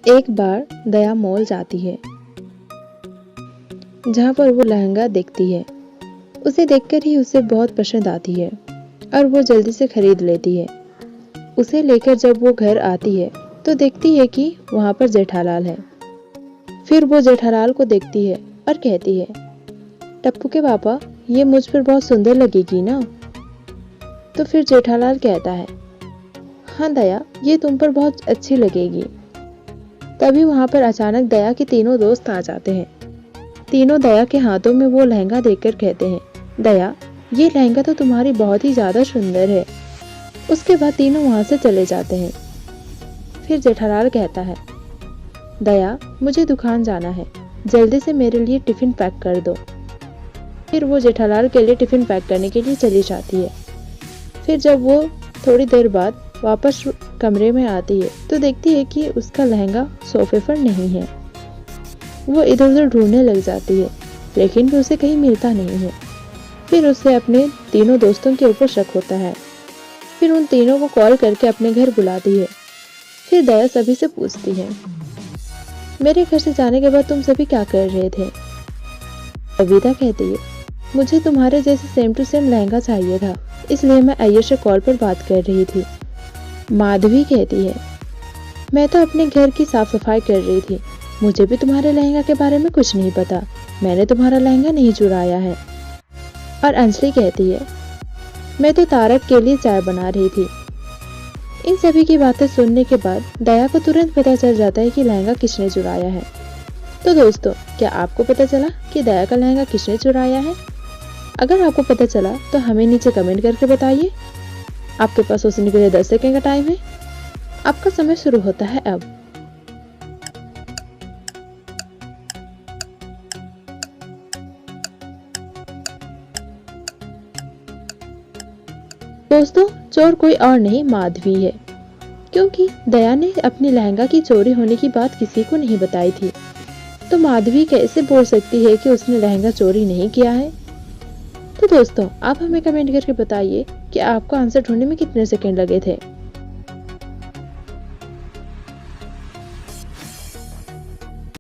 एक बार दया मॉल जाती है जहाँ पर वो लहंगा देखती है। उसे देखकर ही उसे बहुत पसंद आती है और वो जल्दी से खरीद लेती है। उसे लेकर जब वो घर आती है तो देखती है कि वहाँ पर जेठालाल है। फिर वो जेठालाल को देखती है और कहती है, टप्पू के पापा, ये मुझ पर बहुत सुंदर लगेगी ना? तो फिर जेठालाल कहता है, हाँ दया, ये तुम पर बहुत अच्छी लगेगी। तभी वहां पर अचानक दया के तीनों दोस्त आ जाते हैं। तीनों दया के हाथों में वो लहंगा देखकर कहते हैं, दया, ये लहंगा तो तुम्हारी बहुत ही ज्यादा सुंदर है। उसके बाद तीनों वहां से चले जाते हैं। फिर जेठालाल कहता है, दया, मुझे दुकान जाना है, जल्दी से मेरे लिए टिफिन पैक कर दो। फिर वो जेठालाल के लिए टिफिन पैक करने के लिए चली जाती है। फिर जब वो थोड़ी देर बाद वापस कमरे में आती है तो देखती है कि उसका लहंगा सोफे पर नहीं है। वो इधर उधर ढूंढने लग जाती है लेकिन भी उसे कहीं मिलता नहीं है। फिर उसे अपने तीनों दोस्तों के ऊपर शक होता है। फिर उन तीनों को कॉल करके अपने घर बुलाती है। फिर दया सभी से पूछती है, मेरे घर से जाने के बाद तुम सभी क्या कर रहे थे? कविता कहती है, मुझे तुम्हारे जैसे सेम टू सेम लहंगा चाहिए था, इसलिए मैं अय्यर से कॉल पर बात कर रही थी। माधवी कहती है, मैं तो अपने घर की साफ सफाई कर रही थी, मुझे भी तुम्हारे लहंगा के बारे में कुछ नहीं पता, मैंने तुम्हारा लहंगा नहीं चुराया है। और अंजलि कहती है, मैं तो तारक के लिए चाय बना रही थी। इन सभी की बातें सुनने के बाद दया को तुरंत पता चल जाता है कि लहंगा किसने चुराया है। तो दोस्तों, क्या आपको पता चला कि दया का लहंगा किसने चुराया है? अगर आपको पता चला तो हमें नीचे कमेंट करके बताइए। आपके पास सोचने के लिए 10 सेकंड का टाइम है। आपका समय शुरू होता है अब। दोस्तों, चोर कोई और नहीं माधवी है, क्योंकि दया ने अपनी लहंगा की चोरी होने की बात किसी को नहीं बताई थी। तो माधवी कैसे बोल सकती है कि उसने लहंगा चोरी नहीं किया है? तो दोस्तों, आप हमें कमेंट करके बताइए कि आपको आंसर ढूंढने में कितने सेकंड लगे थे।